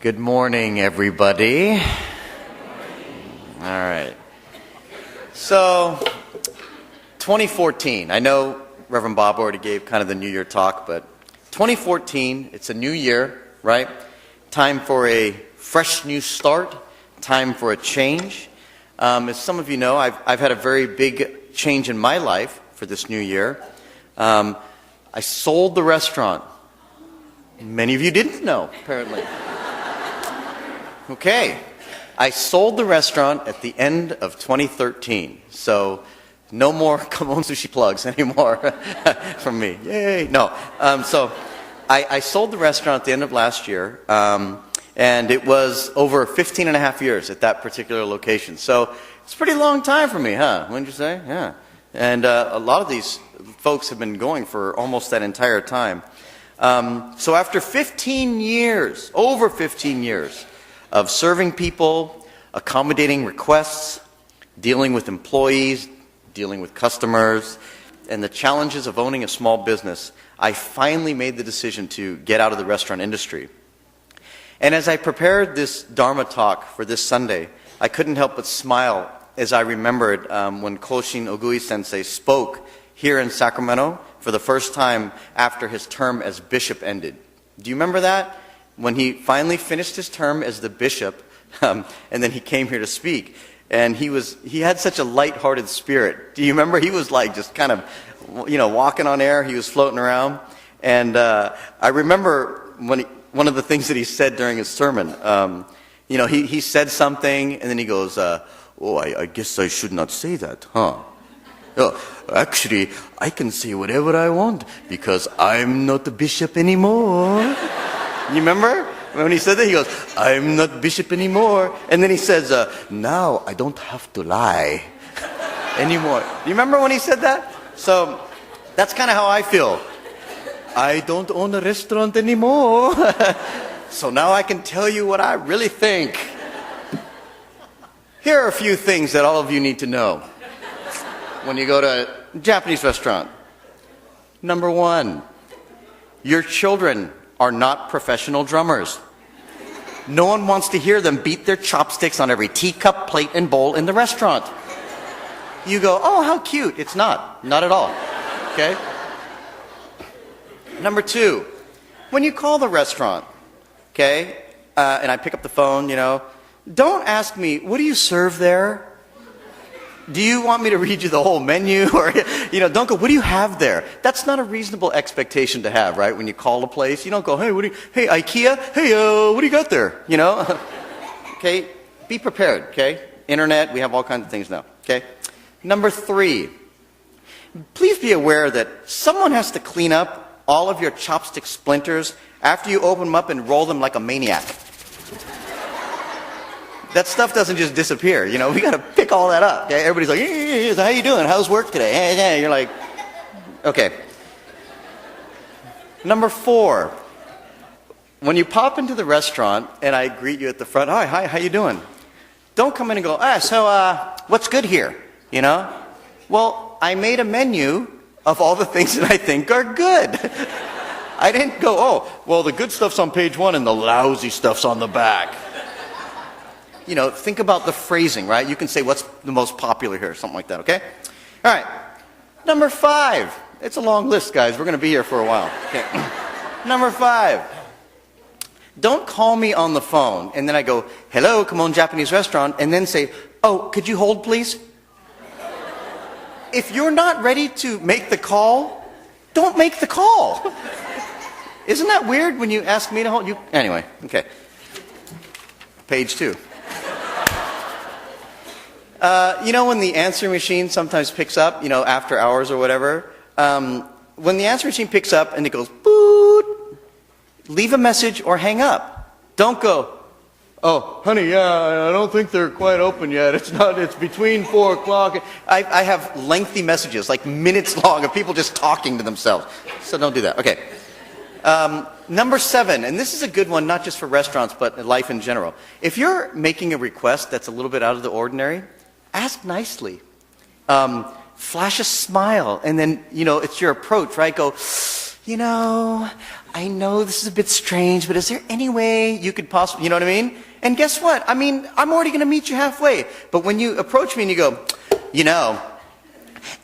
Good morning, everybody. All right. So, 2014. I know Reverend Bob already gave kind of the New Year talk, but 2014, it's a new year, right? Time for a fresh new start, time for a change. As some of you know, I've had a very big change in my life for this new year. I sold the restaurant. Many of you didn't know, apparently. Okay. I sold the restaurant at the end of 2013. So, no more Kamon Sushi plugs anymore from me. Yay! No. So, I sold the restaurant at the end of last year, and it was over 15 and a half years at that particular location. So, it's a pretty long time for me, huh? Wouldn't you say? Yeah. And a lot of these folks have been going for almost that entire time. So after 15 years, over 15 years of serving people, accommodating requests, dealing with employees, dealing with customers, and the challenges of owning a small business, I finally made the decision to get out of the restaurant industry. And as I prepared this Dharma talk for this Sunday, I couldn't help but smile as I remembered when Koshin Ogui Sensei spoke here in Sacramento for the first time after his term as bishop ended. Do you remember that? When he finally finished his term as the bishop, and then he came here to speak. And he had such a light-hearted spirit. Do you remember? He was like just kind of, walking on air. He was floating around. And I remember one of the things that he said during his sermon, he said something, and then he goes, I guess I should not say that, huh? Actually, I can say whatever I want because I'm not the bishop anymore. You remember? When he said that, he goes, I'm not bishop anymore. And then he says, now I don't have to lie anymore. Do you remember when he said that? So that's kind of how I feel. I don't own a restaurant anymore. So now I can tell you what I really think. Here are a few things that all of you need to know when you go to a Japanese restaurant. Number one, your children are not professional drummers. No one wants to hear them beat their chopsticks on every teacup, plate, and bowl in the restaurant. You go, oh, how cute. It's not. Not at all. Okay? Number two, when you call the restaurant, okay, and I pick up the phone, don't ask me, what do you serve there? Do you want me to read you the whole menu? Or, don't go, what do you have there? That's not a reasonable expectation to have, right? When you call a place, you don't go, hey, hey, IKEA? Hey, what do you got there? Okay? Be prepared, okay? Internet, we have all kinds of things now, okay? Number three, please be aware that someone has to clean up all of your chopstick splinters after you open them up and roll them like a maniac. That stuff doesn't just disappear, we got to pick all that up. Okay? Everybody's like, hey, how you doing? How's work today? Hey. You're like, okay. Number four, when you pop into the restaurant and I greet you at the front, hi, how you doing? Don't come in and go, what's good here? Well, I made a menu of all the things that I think are good. I didn't go, the good stuff's on page 1 and the lousy stuff's on the back. Think about the phrasing, right? You can say what's the most popular here, something like that, okay? All right. Number 5. It's a long list, guys. We're going to be here for a while. Okay. Number 5. Don't call me on the phone, and then I go, hello, come on, Japanese restaurant, and then say, could you hold, please? If you're not ready to make the call, don't make the call. Isn't that weird when you ask me to hold? Anyway, okay. Page 2. When the answering machine sometimes picks up, after hours or whatever, when the answering machine picks up and it goes, boot, leave a message or hang up. Don't go, honey, I don't think they're quite open yet. It's between 4 o'clock. I have lengthy messages, like minutes long, of people just talking to themselves. So don't do that. Okay. Number 7, and this is a good one, not just for restaurants, but life in general. If you're making a request that's a little bit out of the ordinary, ask nicely. Flash a smile, and then, it's your approach, right? Go, you know, I know this is a bit strange, but is there any way you could possibly, you know what I mean? And guess what? I mean, I'm already going to meet you halfway. But when you approach me and you go, you know,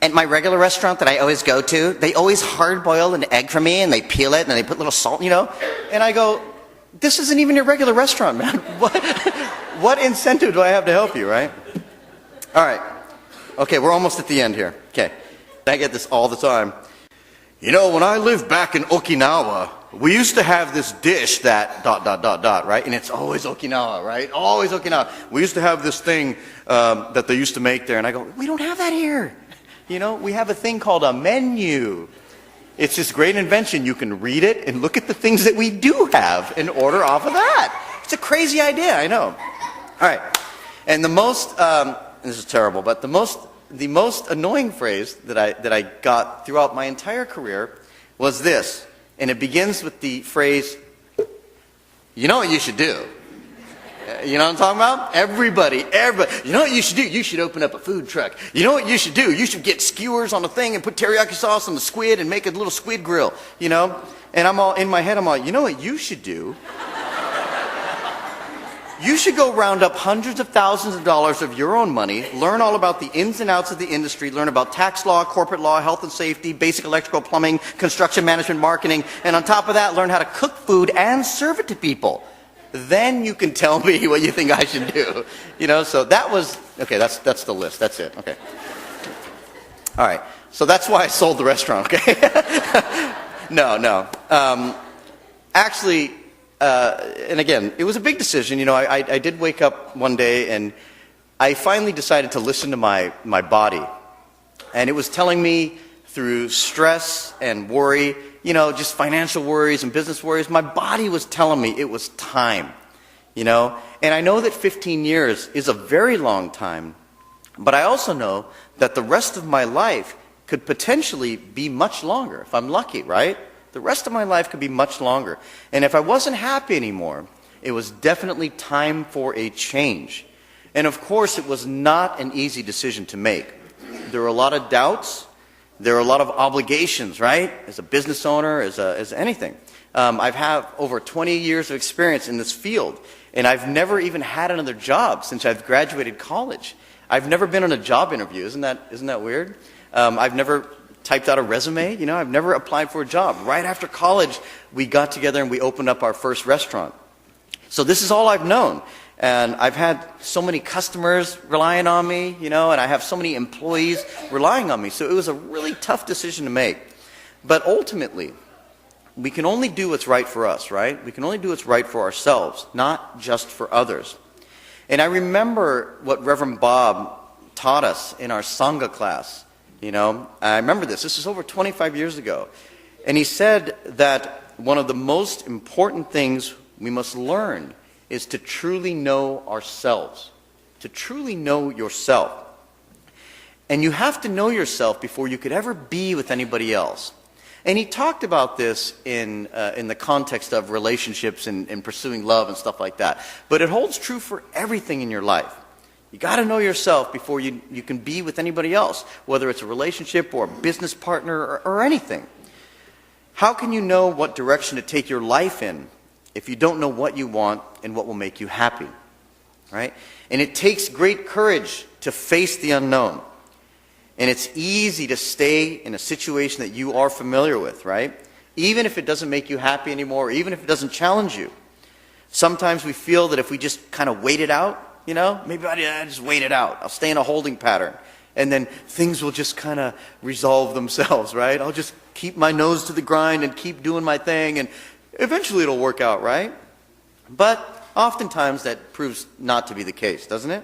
at my regular restaurant that I always go to, they always hard-boil an egg for me, and they peel it, and they put little salt, you know? And I go, this isn't even your regular restaurant, man. What incentive do I have to help you, right? All right. Okay, we're almost at the end here. Okay. I get this all the time. You know, when I lived back in Okinawa, we used to have this dish that ... right? And it's always Okinawa, right? Always Okinawa. We used to have this thing that they used to make there, and I go, we don't have that here. You know, we have a thing called a menu. It's this great invention. You can read it and look at the things that we do have and order off of that. It's a crazy idea, I know. All right. And the most, this is terrible, but the most annoying phrase that I got throughout my entire career was this. And it begins with the phrase, you know what you should do? You know what I'm talking about? Everybody. You know what you should do? You should open up a food truck. You know what you should do? You should get skewers on the thing and put teriyaki sauce on the squid and make a little squid grill. You know? And I'm all, in my head, I'm like, you know what you should do? You should go round up hundreds of thousands of dollars of your own money, learn all about the ins and outs of the industry, learn about tax law, corporate law, health and safety, basic electrical, plumbing, construction management, marketing, and on top of that, learn how to cook food and serve it to people. Then you can tell me what you think I should do. You know, so that was, okay, that's the list. That's it. Okay. All right. So that's why I sold the restaurant, okay? No. Actually, and again, it was a big decision. You know, I did wake up one day and I finally decided to listen to my body. And it was telling me through stress and worry, you know, just financial worries and business worries, my body was telling me it was time, you know. And I know that 15 years is a very long time, but I also know that the rest of my life could potentially be much longer, if I'm lucky, right? The rest of my life could be much longer. And if I wasn't happy anymore, it was definitely time for a change. And of course, it was not an easy decision to make. There were a lot of doubts. There are a lot of obligations, right? As a business owner, as anything. I've had over 20 years of experience in this field, and I've never even had another job since I've graduated college. I've never been on a job interview. Isn't that weird? I've never typed out a resume. You know, I've never applied for a job. Right after college, we got together and we opened up our first restaurant. So this is all I've known. And I've had so many customers relying on me, you know, and I have so many employees relying on me. So it was a really tough decision to make. But ultimately, we can only do what's right for us, right? We can only do what's right for ourselves, not just for others. And I remember what Reverend Bob taught us in our Sangha class, you know. I remember this. This is over 25 years ago. And he said that one of the most important things we must learn is to truly know ourselves, to truly know yourself. And you have to know yourself before you could ever be with anybody else. And he talked about this in the context of relationships and pursuing love and stuff like that. But it holds true for everything in your life. You got to know yourself before you can be with anybody else, whether it's a relationship or a business partner or anything. How can you know what direction to take your life in if you don't know what you want and what will make you happy, right? And it takes great courage to face the unknown. And it's easy to stay in a situation that you are familiar with, right? Even if it doesn't make you happy anymore, or even if it doesn't challenge you. Sometimes we feel that if we just kind of wait it out, you know, maybe I just wait it out. I'll stay in a holding pattern. And then things will just kind of resolve themselves, right? I'll just keep my nose to the grind and keep doing my thing, and eventually it'll work out, right? But oftentimes that proves not to be the case, doesn't it?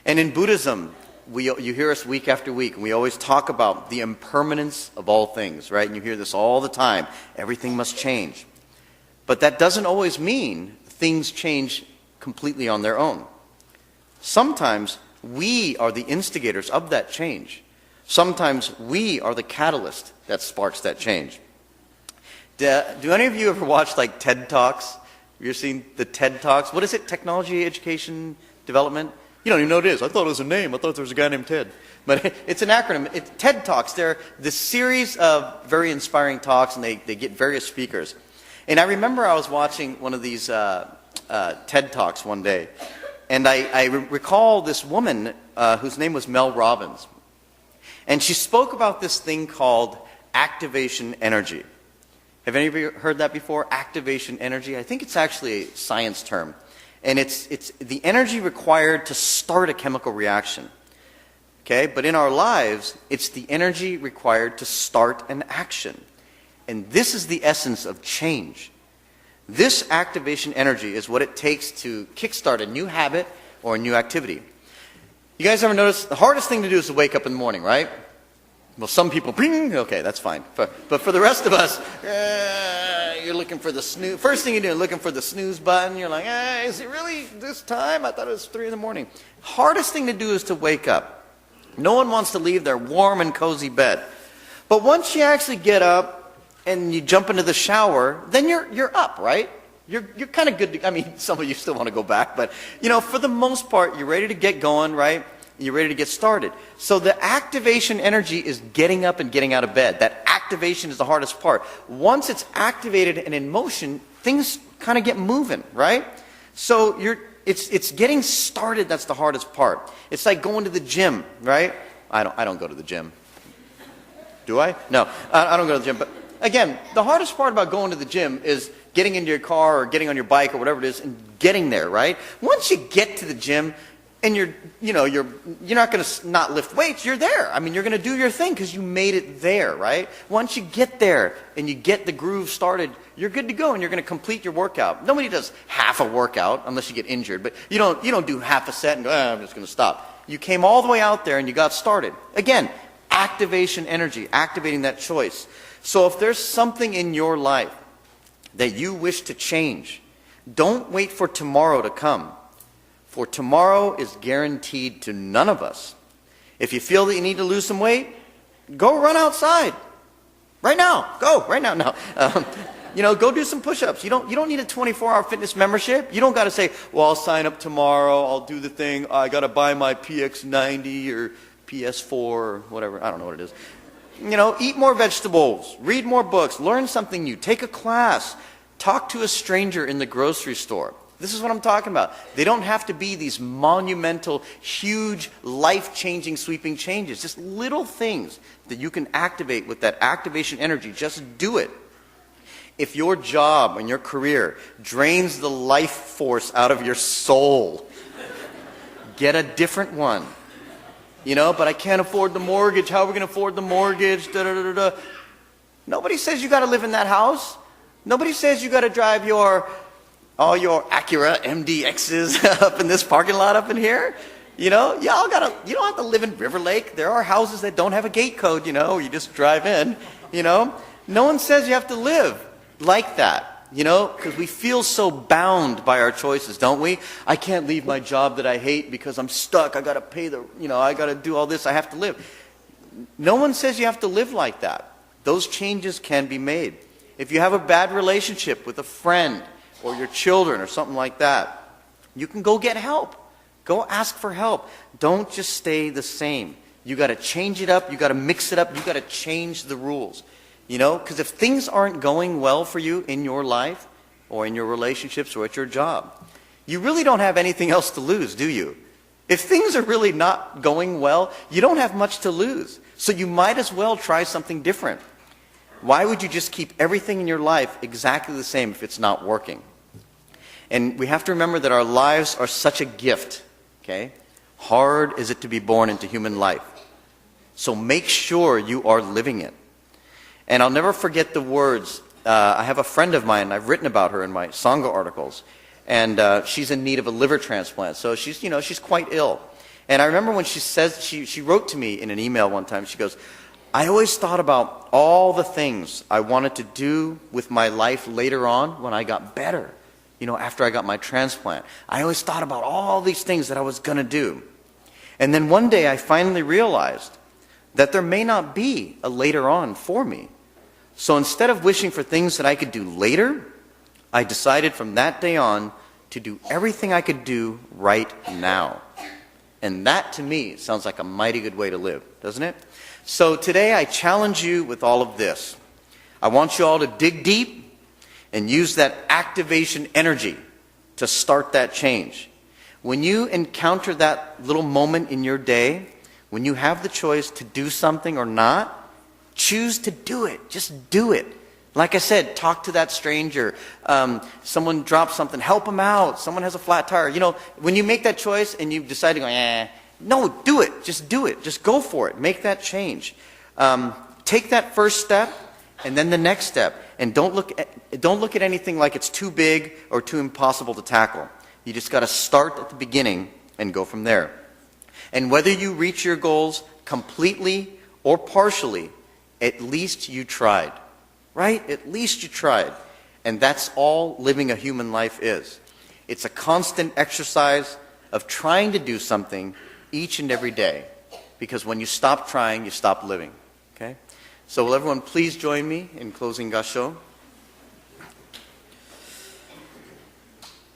And in Buddhism, you hear us week after week, and we always talk about the impermanence of all things, right? And you hear this all the time. Everything must change. But that doesn't always mean things change completely on their own. Sometimes we are the instigators of that change. Sometimes we are the catalyst that sparks that change. Do any of you ever watch like TED Talks? Have you ever seen the TED Talks? What is it? Technology, Education, Development? You don't even know what it is. I thought it was a name. I thought there was a guy named Ted. But it's an acronym. It's TED Talks. They're the series of very inspiring talks, and they get various speakers. And I remember I was watching one of these TED Talks one day, and I recall this woman whose name was Mel Robbins. And she spoke about this thing called activation energy. Have any of you heard that before? Activation energy? I think it's actually a science term. And it's the energy required to start a chemical reaction. Okay? But in our lives, it's the energy required to start an action. And this is the essence of change. This activation energy is what it takes to kickstart a new habit or a new activity. You guys ever notice the hardest thing to do is to wake up in the morning, right? Well, some people, okay, that's fine. But for the rest of us, you're looking for the snooze. First thing you do, looking for the snooze button. You're like, is it really this time? I thought it was 3 in the morning. Hardest thing to do is to wake up. No one wants to leave their warm and cozy bed. But once you actually get up and you jump into the shower, then you're up, right? You're kind of good to, I mean, some of you still want to go back, but, for the most part, you're ready to get going, right? You're ready to get started. So the activation energy is getting up and getting out of bed. That activation is the hardest part. Once it's activated and in motion, things kind of get moving, right? So it's getting started that's the hardest part. It's like going to the gym, right? I don't go to the gym. Do I? No, I don't go to the gym. But again, the hardest part about going to the gym is getting into your car or getting on your bike or whatever it is and getting there, right? Once you get to the gym, and you're not going to not lift weights. You're there. I mean, you're going to do your thing because you made it there, right? Once you get there and you get the groove started, you're good to go and you're going to complete your workout. Nobody does half a workout unless you get injured, but you don't do half a set and go, I'm just going to stop. You came all the way out there and you got started. Again, activation energy, activating that choice. So if there's something in your life that you wish to change, don't wait for tomorrow to come. For tomorrow is guaranteed to none of us. If you feel that you need to lose some weight, go run outside. Right now. Go. Right now. No. Go do some push-ups. You don't need a 24-hour fitness membership. You don't got to say, well, I'll sign up tomorrow. I'll do the thing. I got to buy my PX90 or PS4 or whatever. I don't know what it is. Eat more vegetables. Read more books. Learn something new. Take a class. Talk to a stranger in the grocery store. This is what I'm talking about. They don't have to be these monumental, huge, life-changing, sweeping changes. Just little things that you can activate with that activation energy. Just do it. If your job and your career drains the life force out of your soul, get a different one. But I can't afford the mortgage. How are we going to afford the mortgage? Nobody says you got to live in that house. Nobody says you got to drive all your Acura MDXs up in this parking lot up in here. You don't have to live in River Lake. There are houses that don't have a gate code, you just drive in, No one says you have to live like that, because we feel so bound by our choices, don't we? I can't leave my job that I hate because I'm stuck. I got to pay I got to do all this. I have to live. No one says you have to live like that. Those changes can be made. If you have a bad relationship with a friend, or your children or something like that, you can go get help. Go ask for help. Don't just stay the same. You got to change it up. You got to mix it up. You got to change the rules. Because if things aren't going well for you in your life or in your relationships or at your job, you really don't have anything else to lose, do you? If things are really not going well, you don't have much to lose. So you might as well try something different. Why would you just keep everything in your life exactly the same if it's not working? And we have to remember that our lives are such a gift, okay? Hard is it to be born into human life. So make sure you are living it. And I'll never forget the words. I have a friend of mine, I've written about her in my Sangha articles, and she's in need of a liver transplant. So she's quite ill. And I remember when she wrote to me in an email one time, she goes, I always thought about all the things I wanted to do with my life later on when I got better. After I got my transplant. I always thought about all these things that I was going to do. And then one day I finally realized that there may not be a later on for me. So instead of wishing for things that I could do later, I decided from that day on to do everything I could do right now. And that, to me, sounds like a mighty good way to live, doesn't it? So today I challenge you with all of this. I want you all to dig deep and use that activation energy to start that change. When you encounter that little moment in your day, when you have the choice to do something or not, choose to do it. Just do it. Like I said, talk to that stranger. Someone drops something, help them out. Someone has a flat tire. You know, when you make that choice and you decide to go, no, do it. Just do it. Just go for it. Make that change. Take that first step and then the next step. And don't look at anything like it's too big or too impossible to tackle. You just got to start at the beginning and go from there. And whether you reach your goals completely or partially, at least you tried. Right? At least you tried. And that's all living a human life is. It's a constant exercise of trying to do something each and every day. Because when you stop trying, you stop living. Okay? So will everyone please join me in closing Gasho?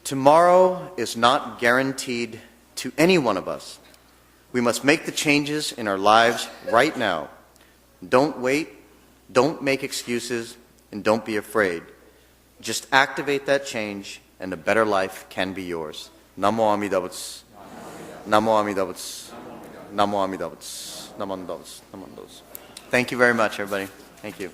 Tomorrow is not guaranteed to any one of us. We must make the changes in our lives right now. Don't wait. Don't make excuses, and don't be afraid. Just activate that change, and a better life can be yours. Namo Amida Butsu. Namo Amida Butsu. Namo Amida Butsu. Namo Amida Butsu. Thank you very much, everybody. Thank you.